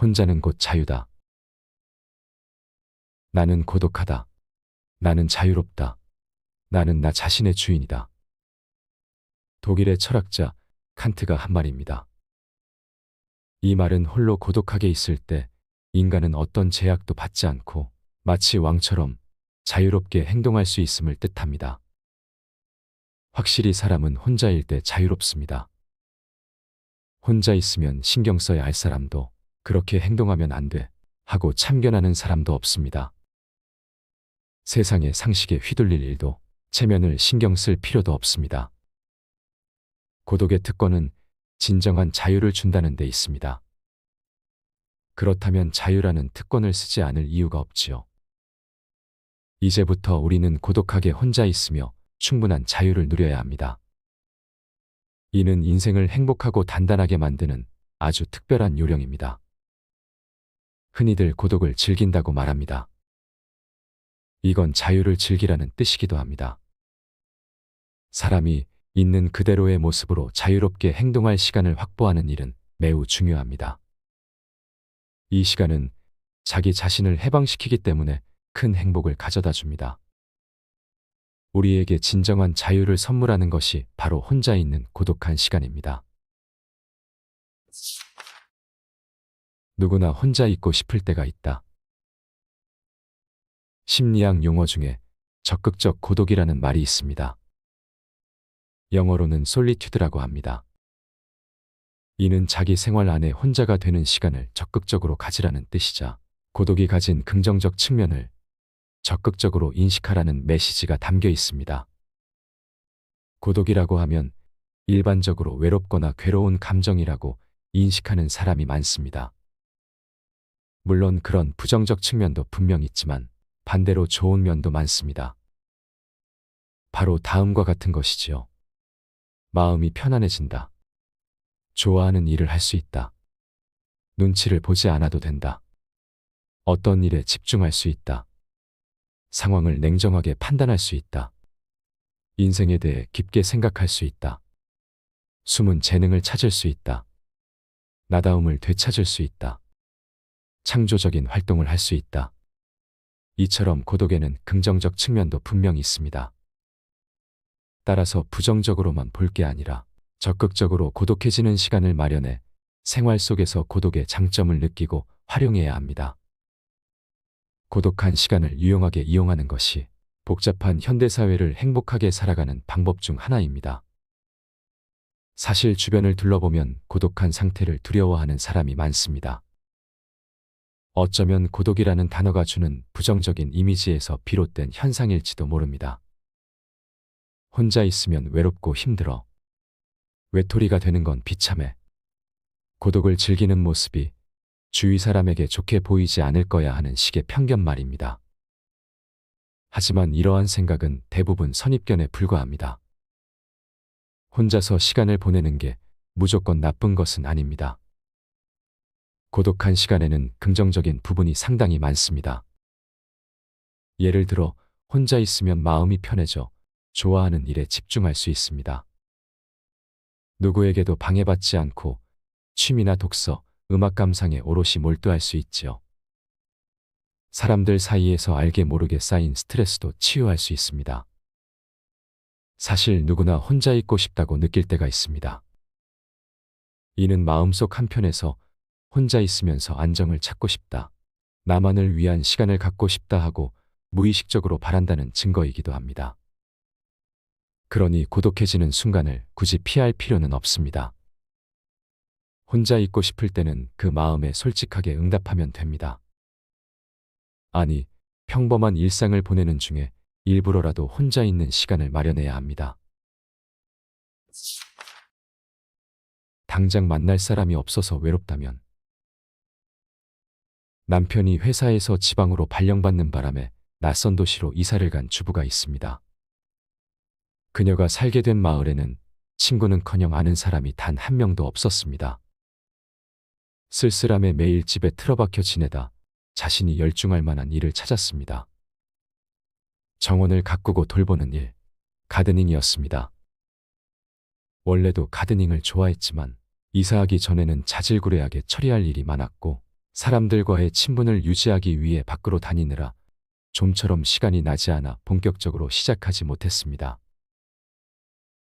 혼자는 곧 자유다. 나는 고독하다. 나는 자유롭다. 나는 나 자신의 주인이다. 독일의 철학자 칸트가 한 말입니다. 이 말은 홀로 고독하게 있을 때 인간은 어떤 제약도 받지 않고 마치 왕처럼 자유롭게 행동할 수 있음을 뜻합니다. 확실히 사람은 혼자일 때 자유롭습니다. 혼자 있으면 신경 써야 할 사람도 그렇게 행동하면 안 돼 하고 참견하는 사람도 없습니다. 세상의 상식에 휘둘릴 일도 체면을 신경 쓸 필요도 없습니다. 고독의 특권은 진정한 자유를 준다는 데 있습니다. 그렇다면 자유라는 특권을 쓰지 않을 이유가 없지요. 이제부터 우리는 고독하게 혼자 있으며 충분한 자유를 누려야 합니다. 이는 인생을 행복하고 단단하게 만드는 아주 특별한 요령입니다. 흔히들 고독을 즐긴다고 말합니다. 이건 자유를 즐기라는 뜻이기도 합니다. 사람이 있는 그대로의 모습으로 자유롭게 행동할 시간을 확보하는 일은 매우 중요합니다. 이 시간은 자기 자신을 해방시키기 때문에 큰 행복을 가져다 줍니다. 우리에게 진정한 자유를 선물하는 것이 바로 혼자 있는 고독한 시간입니다. 누구나 혼자 있고 싶을 때가 있다. 심리학 용어 중에 적극적 고독이라는 말이 있습니다. 영어로는 솔리튜드라고 합니다. 이는 자기 생활 안에 혼자가 되는 시간을 적극적으로 가지라는 뜻이자 고독이 가진 긍정적 측면을 적극적으로 인식하라는 메시지가 담겨 있습니다. 고독이라고 하면 일반적으로 외롭거나 괴로운 감정이라고 인식하는 사람이 많습니다. 물론 그런 부정적 측면도 분명 있지만 반대로 좋은 면도 많습니다. 바로 다음과 같은 것이지요. 마음이 편안해진다. 좋아하는 일을 할 수 있다. 눈치를 보지 않아도 된다. 어떤 일에 집중할 수 있다. 상황을 냉정하게 판단할 수 있다. 인생에 대해 깊게 생각할 수 있다. 숨은 재능을 찾을 수 있다. 나다움을 되찾을 수 있다. 창조적인 활동을 할 수 있다. 이처럼 고독에는 긍정적 측면도 분명히 있습니다. 따라서 부정적으로만 볼 게 아니라 적극적으로 고독해지는 시간을 마련해 생활 속에서 고독의 장점을 느끼고 활용해야 합니다. 고독한 시간을 유용하게 이용하는 것이 복잡한 현대사회를 행복하게 살아가는 방법 중 하나입니다. 사실 주변을 둘러보면 고독한 상태를 두려워하는 사람이 많습니다. 어쩌면 고독이라는 단어가 주는 부정적인 이미지에서 비롯된 현상일지도 모릅니다. 혼자 있으면 외롭고 힘들어. 외톨이가 되는 건 비참해. 고독을 즐기는 모습이 주위 사람에게 좋게 보이지 않을 거야 하는 식의 편견 말입니다. 하지만 이러한 생각은 대부분 선입견에 불과합니다. 혼자서 시간을 보내는 게 무조건 나쁜 것은 아닙니다. 고독한 시간에는 긍정적인 부분이 상당히 많습니다. 예를 들어 혼자 있으면 마음이 편해져 좋아하는 일에 집중할 수 있습니다. 누구에게도 방해받지 않고 취미나 독서, 음악 감상에 오롯이 몰두할 수 있지요. 사람들 사이에서 알게 모르게 쌓인 스트레스도 치유할 수 있습니다. 사실 누구나 혼자 있고 싶다고 느낄 때가 있습니다. 이는 마음속 한편에서 혼자 있으면서 안정을 찾고 싶다, 나만을 위한 시간을 갖고 싶다 하고 무의식적으로 바란다는 증거이기도 합니다. 그러니 고독해지는 순간을 굳이 피할 필요는 없습니다. 혼자 있고 싶을 때는 그 마음에 솔직하게 응답하면 됩니다. 아니, 평범한 일상을 보내는 중에 일부러라도 혼자 있는 시간을 마련해야 합니다. 당장 만날 사람이 없어서 외롭다면, 남편이 회사에서 지방으로 발령받는 바람에 낯선 도시로 이사를 간 주부가 있습니다. 그녀가 살게 된 마을에는 친구는커녕 아는 사람이 단 한 명도 없었습니다. 쓸쓸함에 매일 집에 틀어박혀 지내다 자신이 열중할 만한 일을 찾았습니다. 정원을 가꾸고 돌보는 일, 가드닝이었습니다. 원래도 가드닝을 좋아했지만 이사하기 전에는 자질구레하게 처리할 일이 많았고 사람들과의 친분을 유지하기 위해 밖으로 다니느라 좀처럼 시간이 나지 않아 본격적으로 시작하지 못했습니다.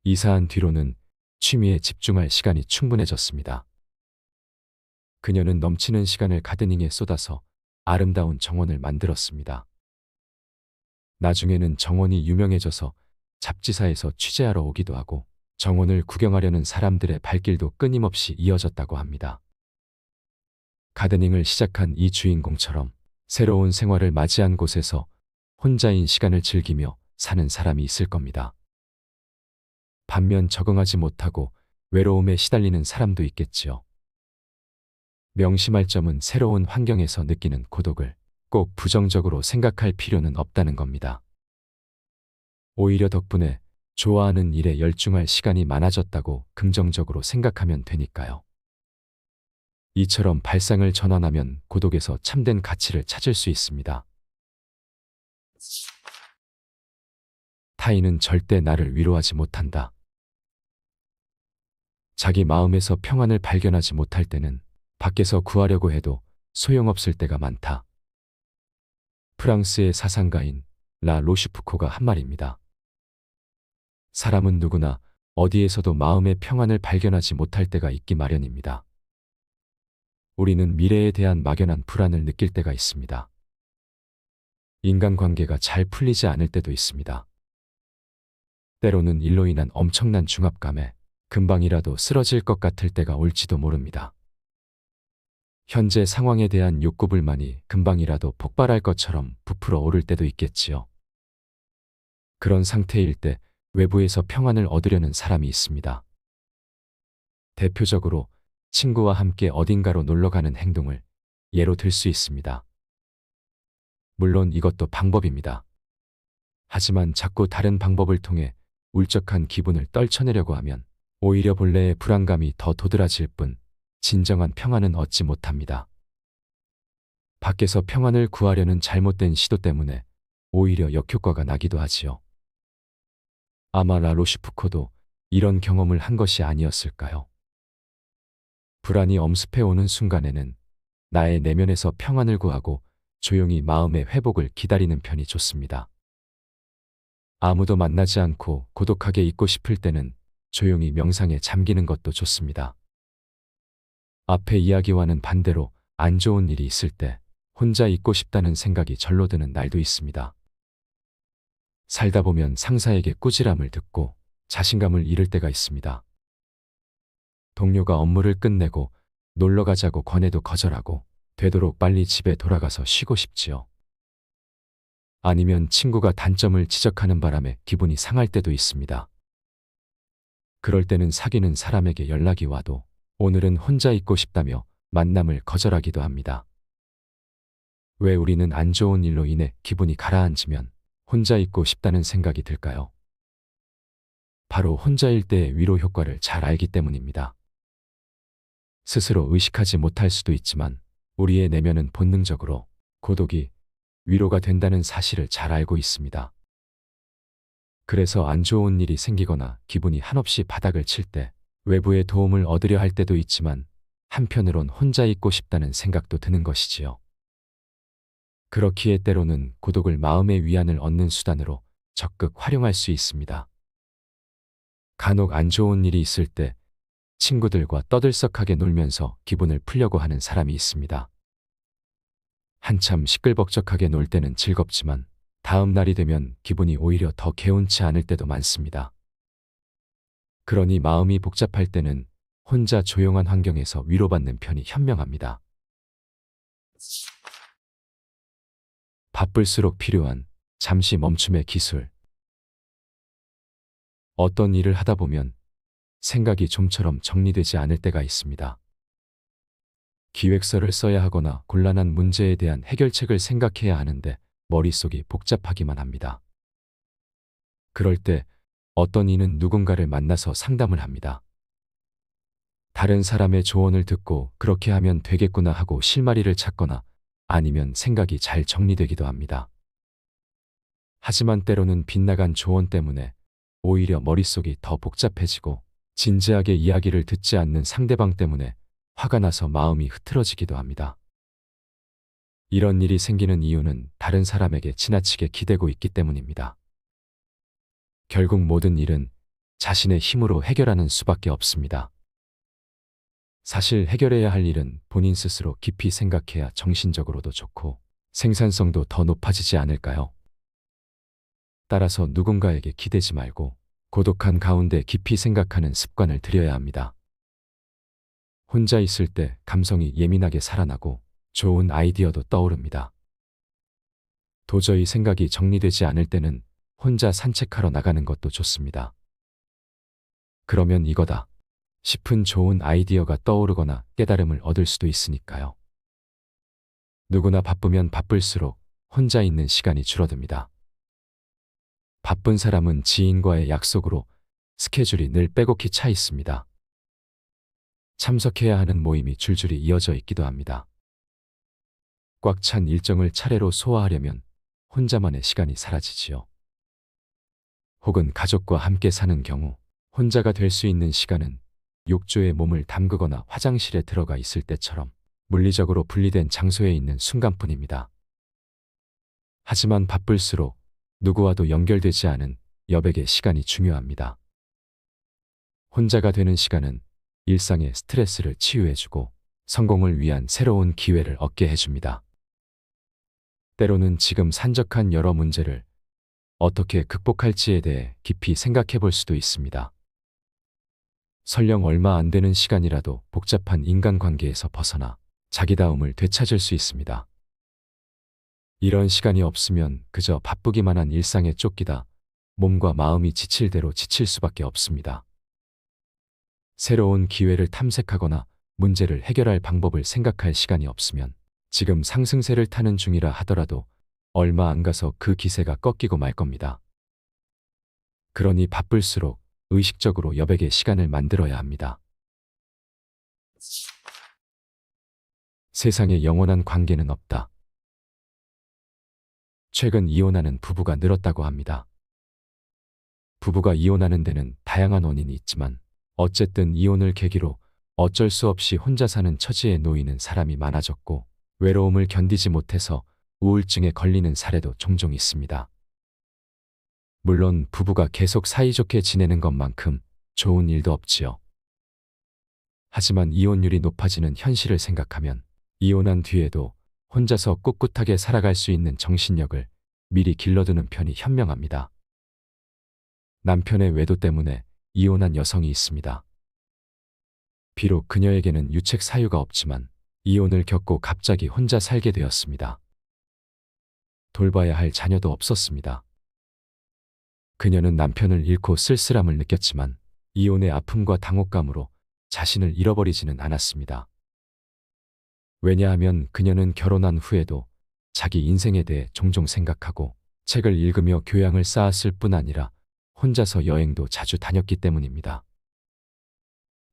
이사한 뒤로는 취미에 집중할 시간이 충분해졌습니다. 그녀는 넘치는 시간을 가드닝에 쏟아서 아름다운 정원을 만들었습니다. 나중에는 정원이 유명해져서 잡지사에서 취재하러 오기도 하고 정원을 구경하려는 사람들의 발길도 끊임없이 이어졌다고 합니다. 가드닝을 시작한 이 주인공처럼 새로운 생활을 맞이한 곳에서 혼자인 시간을 즐기며 사는 사람이 있을 겁니다. 반면 적응하지 못하고 외로움에 시달리는 사람도 있겠지요. 명심할 점은 새로운 환경에서 느끼는 고독을 꼭 부정적으로 생각할 필요는 없다는 겁니다. 오히려 덕분에 좋아하는 일에 열중할 시간이 많아졌다고 긍정적으로 생각하면 되니까요. 이처럼 발상을 전환하면 고독에서 참된 가치를 찾을 수 있습니다. 타인은 절대 나를 위로하지 못한다. 자기 마음에서 평안을 발견하지 못할 때는 밖에서 구하려고 해도 소용없을 때가 많다. 프랑스의 사상가인 라 로슈푸코가 한 말입니다. 사람은 누구나 어디에서도 마음의 평안을 발견하지 못할 때가 있기 마련입니다. 우리는 미래에 대한 막연한 불안을 느낄 때가 있습니다. 인간관계가 잘 풀리지 않을 때도 있습니다. 때로는 일로 인한 엄청난 중압감에 금방이라도 쓰러질 것 같을 때가 올지도 모릅니다. 현재 상황에 대한 욕구불만이 금방이라도 폭발할 것처럼 부풀어 오를 때도 있겠지요. 그런 상태일 때 외부에서 평안을 얻으려는 사람이 있습니다. 대표적으로 친구와 함께 어딘가로 놀러가는 행동을 예로 들 수 있습니다. 물론 이것도 방법입니다. 하지만 자꾸 다른 방법을 통해 울적한 기분을 떨쳐내려고 하면 오히려 본래의 불안감이 더 도드라질 뿐 진정한 평안은 얻지 못합니다. 밖에서 평안을 구하려는 잘못된 시도 때문에 오히려 역효과가 나기도 하지요. 아마 라 로슈푸코도 이런 경험을 한 것이 아니었을까요? 불안이 엄습해오는 순간에는 나의 내면에서 평안을 구하고 조용히 마음의 회복을 기다리는 편이 좋습니다. 아무도 만나지 않고 고독하게 있고 싶을 때는 조용히 명상에 잠기는 것도 좋습니다. 앞의 이야기와는 반대로 안 좋은 일이 있을 때 혼자 있고 싶다는 생각이 절로 드는 날도 있습니다. 살다 보면 상사에게 꾸지람을 듣고 자신감을 잃을 때가 있습니다. 동료가 업무를 끝내고 놀러 가자고 권해도 거절하고 되도록 빨리 집에 돌아가서 쉬고 싶지요. 아니면 친구가 단점을 지적하는 바람에 기분이 상할 때도 있습니다. 그럴 때는 사귀는 사람에게 연락이 와도 오늘은 혼자 있고 싶다며 만남을 거절하기도 합니다. 왜 우리는 안 좋은 일로 인해 기분이 가라앉으면 혼자 있고 싶다는 생각이 들까요? 바로 혼자일 때의 위로 효과를 잘 알기 때문입니다. 스스로 의식하지 못할 수도 있지만 우리의 내면은 본능적으로 고독이 위로가 된다는 사실을 잘 알고 있습니다. 그래서 안 좋은 일이 생기거나 기분이 한없이 바닥을 칠 때 외부의 도움을 얻으려 할 때도 있지만 한편으론 혼자 있고 싶다는 생각도 드는 것이지요. 그렇기에 때로는 고독을 마음의 위안을 얻는 수단으로 적극 활용할 수 있습니다. 간혹 안 좋은 일이 있을 때 친구들과 떠들썩하게 놀면서 기분을 풀려고 하는 사람이 있습니다. 한참 시끌벅적하게 놀 때는 즐겁지만 다음 날이 되면 기분이 오히려 더 개운치 않을 때도 많습니다. 그러니 마음이 복잡할 때는 혼자 조용한 환경에서 위로받는 편이 현명합니다. 바쁠수록 필요한 잠시 멈춤의 기술. 어떤 일을 하다 보면 생각이 좀처럼 정리되지 않을 때가 있습니다. 기획서를 써야 하거나 곤란한 문제에 대한 해결책을 생각해야 하는데 머릿속이 복잡하기만 합니다. 그럴 때 어떤 이는 누군가를 만나서 상담을 합니다. 다른 사람의 조언을 듣고 그렇게 하면 되겠구나 하고 실마리를 찾거나 아니면 생각이 잘 정리되기도 합니다. 하지만 때로는 빗나간 조언 때문에 오히려 머릿속이 더 복잡해지고 진지하게 이야기를 듣지 않는 상대방 때문에 화가 나서 마음이 흐트러지기도 합니다. 이런 일이 생기는 이유는 다른 사람에게 지나치게 기대고 있기 때문입니다. 결국 모든 일은 자신의 힘으로 해결하는 수밖에 없습니다. 사실 해결해야 할 일은 본인 스스로 깊이 생각해야 정신적으로도 좋고 생산성도 더 높아지지 않을까요? 따라서 누군가에게 기대지 말고 고독한 가운데 깊이 생각하는 습관을 들여야 합니다. 혼자 있을 때 감성이 예민하게 살아나고 좋은 아이디어도 떠오릅니다. 도저히 생각이 정리되지 않을 때는 혼자 산책하러 나가는 것도 좋습니다. 그러면 이거다 싶은 좋은 아이디어가 떠오르거나 깨달음을 얻을 수도 있으니까요. 누구나 바쁘면 바쁠수록 혼자 있는 시간이 줄어듭니다. 바쁜 사람은 지인과의 약속으로 스케줄이 늘 빼곡히 차 있습니다. 참석해야 하는 모임이 줄줄이 이어져 있기도 합니다. 꽉 찬 일정을 차례로 소화하려면 혼자만의 시간이 사라지지요. 혹은 가족과 함께 사는 경우 혼자가 될 수 있는 시간은 욕조에 몸을 담그거나 화장실에 들어가 있을 때처럼 물리적으로 분리된 장소에 있는 순간뿐입니다. 하지만 바쁠수록 누구와도 연결되지 않은 여백의 시간이 중요합니다. 혼자가 되는 시간은 일상의 스트레스를 치유해주고 성공을 위한 새로운 기회를 얻게 해줍니다. 때로는 지금 산적한 여러 문제를 어떻게 극복할지에 대해 깊이 생각해 볼 수도 있습니다. 설령 얼마 안 되는 시간이라도 복잡한 인간관계에서 벗어나 자기다움을 되찾을 수 있습니다. 이런 시간이 없으면 그저 바쁘기만 한 일상에 쫓기다 몸과 마음이 지칠 대로 지칠 수밖에 없습니다. 새로운 기회를 탐색하거나 문제를 해결할 방법을 생각할 시간이 없으면 지금 상승세를 타는 중이라 하더라도 얼마 안 가서 그 기세가 꺾이고 말 겁니다. 그러니 바쁠수록 의식적으로 여백의 시간을 만들어야 합니다. 세상에 영원한 관계는 없다. 최근 이혼하는 부부가 늘었다고 합니다. 부부가 이혼하는 데는 다양한 원인이 있지만 어쨌든 이혼을 계기로 어쩔 수 없이 혼자 사는 처지에 놓이는 사람이 많아졌고 외로움을 견디지 못해서 우울증에 걸리는 사례도 종종 있습니다. 물론 부부가 계속 사이좋게 지내는 것만큼 좋은 일도 없지요. 하지만 이혼율이 높아지는 현실을 생각하면 이혼한 뒤에도 혼자서 꿋꿋하게 살아갈 수 있는 정신력을 미리 길러두는 편이 현명합니다. 남편의 외도 때문에 이혼한 여성이 있습니다. 비록 그녀에게는 유책 사유가 없지만 이혼을 겪고 갑자기 혼자 살게 되었습니다. 돌봐야 할 자녀도 없었습니다. 그녀는 남편을 잃고 쓸쓸함을 느꼈지만 이혼의 아픔과 당혹감으로 자신을 잃어버리지는 않았습니다. 왜냐하면 그녀는 결혼한 후에도 자기 인생에 대해 종종 생각하고 책을 읽으며 교양을 쌓았을 뿐 아니라 혼자서 여행도 자주 다녔기 때문입니다.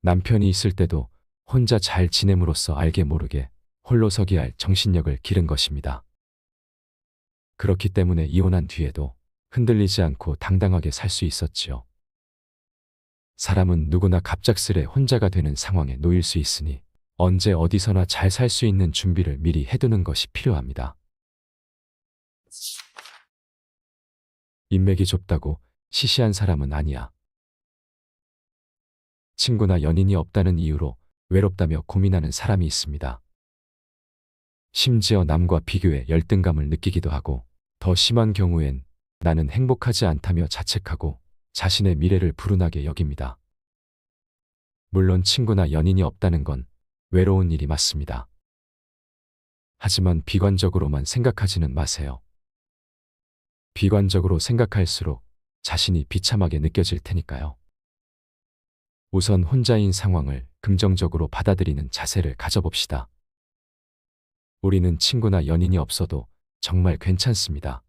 남편이 있을 때도 혼자 잘 지냄으로써 알게 모르게 홀로서기 할 정신력을 기른 것입니다. 그렇기 때문에 이혼한 뒤에도 흔들리지 않고 당당하게 살 수 있었지요. 사람은 누구나 갑작스레 혼자가 되는 상황에 놓일 수 있으니 언제 어디서나 잘 살 수 있는 준비를 미리 해두는 것이 필요합니다. 인맥이 좁다고 시시한 사람은 아니야. 친구나 연인이 없다는 이유로 외롭다며 고민하는 사람이 있습니다. 심지어 남과 비교해 열등감을 느끼기도 하고 더 심한 경우엔 나는 행복하지 않다며 자책하고 자신의 미래를 불운하게 여깁니다. 물론 친구나 연인이 없다는 건 외로운 일이 맞습니다. 하지만 비관적으로만 생각하지는 마세요. 비관적으로 생각할수록 자신이 비참하게 느껴질 테니까요. 우선 혼자인 상황을 긍정적으로 받아들이는 자세를 가져봅시다. 우리는 친구나 연인이 없어도 정말 괜찮습니다.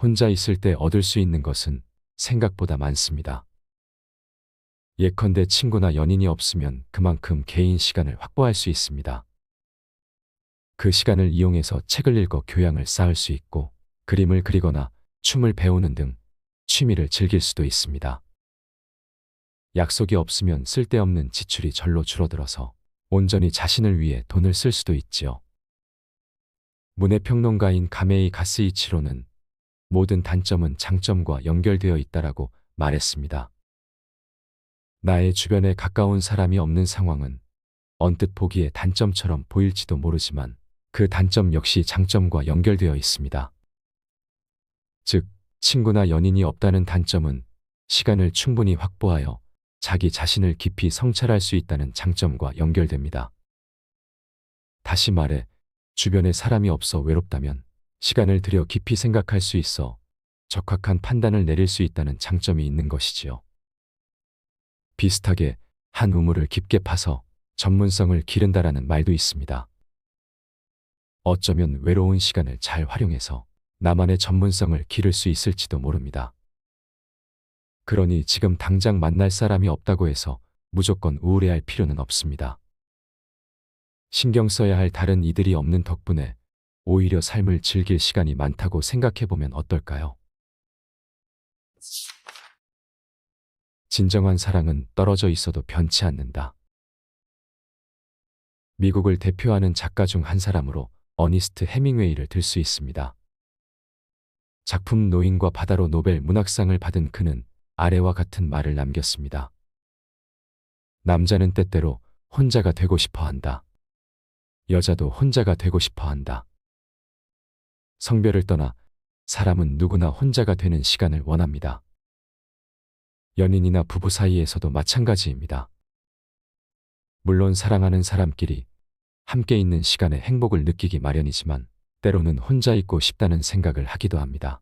혼자 있을 때 얻을 수 있는 것은 생각보다 많습니다. 예컨대 친구나 연인이 없으면 그만큼 개인 시간을 확보할 수 있습니다. 그 시간을 이용해서 책을 읽어 교양을 쌓을 수 있고 그림을 그리거나 춤을 배우는 등 취미를 즐길 수도 있습니다. 약속이 없으면 쓸데없는 지출이 절로 줄어들어서 온전히 자신을 위해 돈을 쓸 수도 있지요. 문해평론가인 가메이 가스이치로는 모든 단점은 장점과 연결되어 있다라고 말했습니다. 나의 주변에 가까운 사람이 없는 상황은 언뜻 보기에 단점처럼 보일지도 모르지만 그 단점 역시 장점과 연결되어 있습니다. 즉, 친구나 연인이 없다는 단점은 시간을 충분히 확보하여 자기 자신을 깊이 성찰할 수 있다는 장점과 연결됩니다. 다시 말해, 주변에 사람이 없어 외롭다면 시간을 들여 깊이 생각할 수 있어 적확한 판단을 내릴 수 있다는 장점이 있는 것이지요. 비슷하게 한 우물을 깊게 파서 전문성을 기른다라는 말도 있습니다. 어쩌면 외로운 시간을 잘 활용해서 나만의 전문성을 기를 수 있을지도 모릅니다. 그러니 지금 당장 만날 사람이 없다고 해서 무조건 우울해할 필요는 없습니다. 신경 써야 할 다른 이들이 없는 덕분에 오히려 삶을 즐길 시간이 많다고 생각해보면 어떨까요? 진정한 사랑은 떨어져 있어도 변치 않는다. 미국을 대표하는 작가 중 한 사람으로 어니스트 해밍웨이를 들 수 있습니다. 작품 노인과 바다로 노벨 문학상을 받은 그는 아래와 같은 말을 남겼습니다. 남자는 때때로 혼자가 되고 싶어 한다. 여자도 혼자가 되고 싶어 한다. 성별을 떠나 사람은 누구나 혼자가 되는 시간을 원합니다. 연인이나 부부 사이에서도 마찬가지입니다. 물론 사랑하는 사람끼리 함께 있는 시간에 행복을 느끼기 마련이지만 때로는 혼자 있고 싶다는 생각을 하기도 합니다.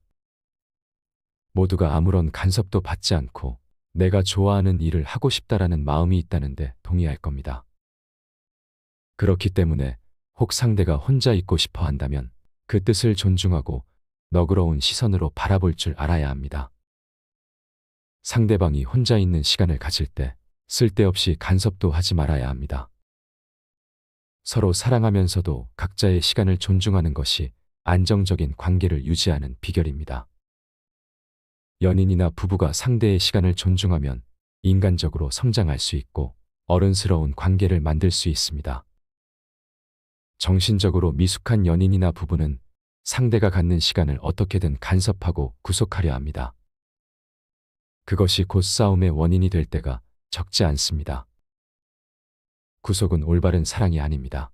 모두가 아무런 간섭도 받지 않고 내가 좋아하는 일을 하고 싶다라는 마음이 있다는데 동의할 겁니다. 그렇기 때문에 혹 상대가 혼자 있고 싶어 한다면 그 뜻을 존중하고 너그러운 시선으로 바라볼 줄 알아야 합니다. 상대방이 혼자 있는 시간을 가질 때 쓸데없이 간섭도 하지 말아야 합니다. 서로 사랑하면서도 각자의 시간을 존중하는 것이 안정적인 관계를 유지하는 비결입니다. 연인이나 부부가 상대의 시간을 존중하면 인간적으로 성장할 수 있고 어른스러운 관계를 만들 수 있습니다. 정신적으로 미숙한 연인이나 부부는 상대가 갖는 시간을 어떻게든 간섭하고 구속하려 합니다. 그것이 곧 싸움의 원인이 될 때가 적지 않습니다. 구속은 올바른 사랑이 아닙니다.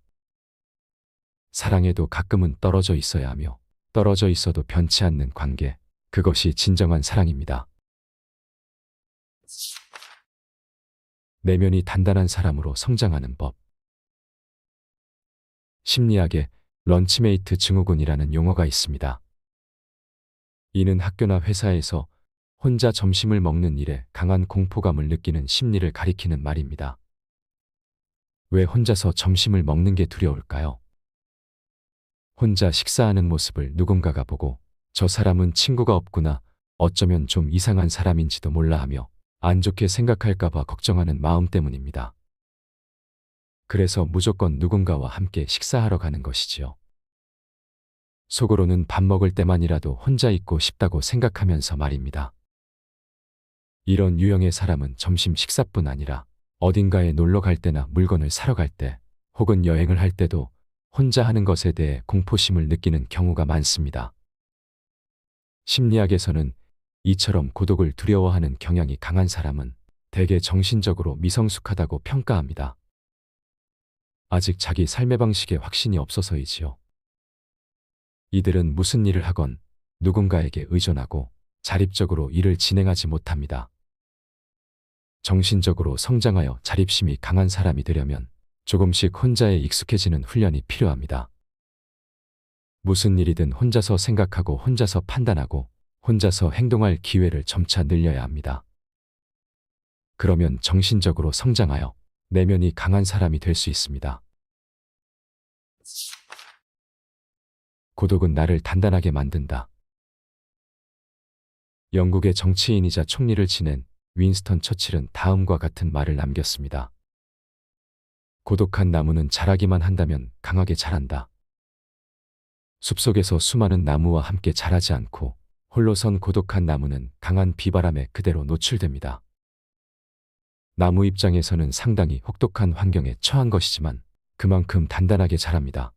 사랑에도 가끔은 떨어져 있어야 하며 떨어져 있어도 변치 않는 관계, 그것이 진정한 사랑입니다. 내면이 단단한 사람으로 성장하는 법. 심리학에 런치메이트 증후군이라는 용어가 있습니다. 이는 학교나 회사에서 혼자 점심을 먹는 일에 강한 공포감을 느끼는 심리를 가리키는 말입니다. 왜 혼자서 점심을 먹는 게 두려울까요? 혼자 식사하는 모습을 누군가가 보고 저 사람은 친구가 없구나, 어쩌면 좀 이상한 사람인지도 몰라 하며 안 좋게 생각할까봐 걱정하는 마음 때문입니다. 그래서 무조건 누군가와 함께 식사하러 가는 것이지요. 속으로는 밥 먹을 때만이라도 혼자 있고 싶다고 생각하면서 말입니다. 이런 유형의 사람은 점심 식사뿐 아니라 어딘가에 놀러 갈 때나 물건을 사러 갈 때 혹은 여행을 할 때도 혼자 하는 것에 대해 공포심을 느끼는 경우가 많습니다. 심리학에서는 이처럼 고독을 두려워하는 경향이 강한 사람은 대개 정신적으로 미성숙하다고 평가합니다. 아직 자기 삶의 방식에 확신이 없어서이지요. 이들은 무슨 일을 하건 누군가에게 의존하고 자립적으로 일을 진행하지 못합니다. 정신적으로 성장하여 자립심이 강한 사람이 되려면 조금씩 혼자에 익숙해지는 훈련이 필요합니다. 무슨 일이든 혼자서 생각하고 혼자서 판단하고 혼자서 행동할 기회를 점차 늘려야 합니다. 그러면 정신적으로 성장하여 내면이 강한 사람이 될 수 있습니다. 고독은 나를 단단하게 만든다. 영국의 정치인이자 총리를 지낸 윈스턴 처칠은 다음과 같은 말을 남겼습니다. 고독한 나무는 자라기만 한다면 강하게 자란다. 숲속에서 수많은 나무와 함께 자라지 않고 홀로 선 고독한 나무는 강한 비바람에 그대로 노출됩니다. 나무 입장에서는 상당히 혹독한 환경에 처한 것이지만 그만큼 단단하게 자랍니다.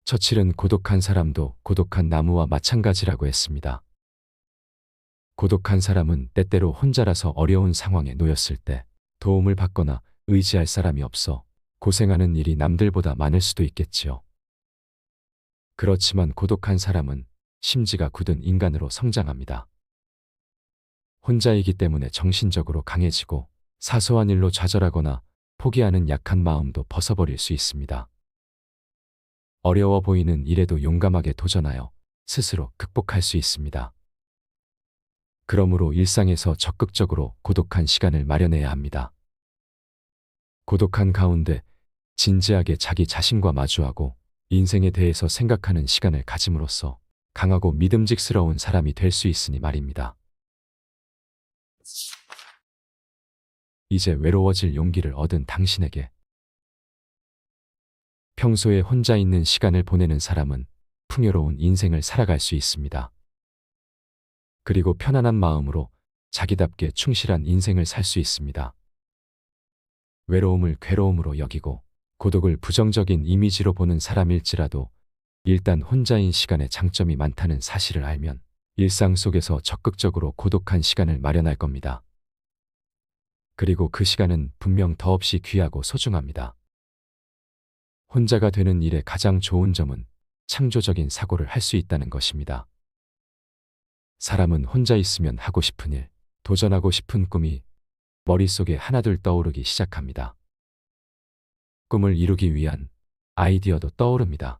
처칠은 고독한 사람도 고독한 나무와 마찬가지라고 했습니다. 고독한 사람은 때때로 혼자라서 어려운 상황에 놓였을 때 도움을 받거나 의지할 사람이 없어 고생하는 일이 남들보다 많을 수도 있겠지요. 그렇지만 고독한 사람은 심지가 굳은 인간으로 성장합니다. 혼자이기 때문에 정신적으로 강해지고 사소한 일로 좌절하거나 포기하는 약한 마음도 벗어버릴 수 있습니다. 어려워 보이는 일에도 용감하게 도전하여 스스로 극복할 수 있습니다. 그러므로 일상에서 적극적으로 고독한 시간을 마련해야 합니다. 고독한 가운데 진지하게 자기 자신과 마주하고 인생에 대해서 생각하는 시간을 가짐으로써 강하고 믿음직스러운 사람이 될 수 있으니 말입니다. 이제 외로워질 용기를 얻은 당신에게 평소에 혼자 있는 시간을 보내는 사람은 풍요로운 인생을 살아갈 수 있습니다. 그리고 편안한 마음으로 자기답게 충실한 인생을 살 수 있습니다. 외로움을 괴로움으로 여기고 고독을 부정적인 이미지로 보는 사람일지라도 일단 혼자인 시간에 장점이 많다는 사실을 알면 일상 속에서 적극적으로 고독한 시간을 마련할 겁니다. 그리고 그 시간은 분명 더없이 귀하고 소중합니다. 혼자가 되는 일의 가장 좋은 점은 창조적인 사고를 할 수 있다는 것입니다. 사람은 혼자 있으면 하고 싶은 일, 도전하고 싶은 꿈이 머릿속에 하나둘 떠오르기 시작합니다. 꿈을 이루기 위한 아이디어도 떠오릅니다.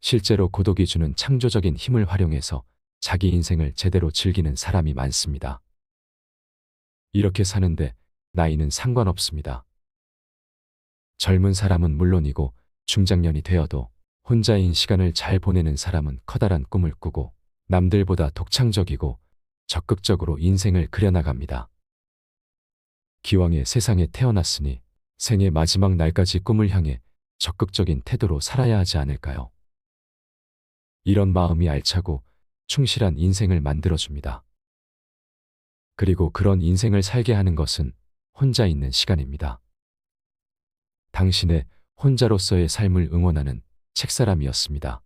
실제로 고독이 주는 창조적인 힘을 활용해서 자기 인생을 제대로 즐기는 사람이 많습니다. 이렇게 사는데 나이는 상관없습니다. 젊은 사람은 물론이고 중장년이 되어도 혼자인 시간을 잘 보내는 사람은 커다란 꿈을 꾸고 남들보다 독창적이고 적극적으로 인생을 그려나갑니다. 기왕에 세상에 태어났으니 생의 마지막 날까지 꿈을 향해 적극적인 태도로 살아야 하지 않을까요? 이런 마음이 알차고 충실한 인생을 만들어줍니다. 그리고 그런 인생을 살게 하는 것은 혼자 있는 시간입니다. 당신의 혼자로서의 삶을 응원하는 책사람이었습니다.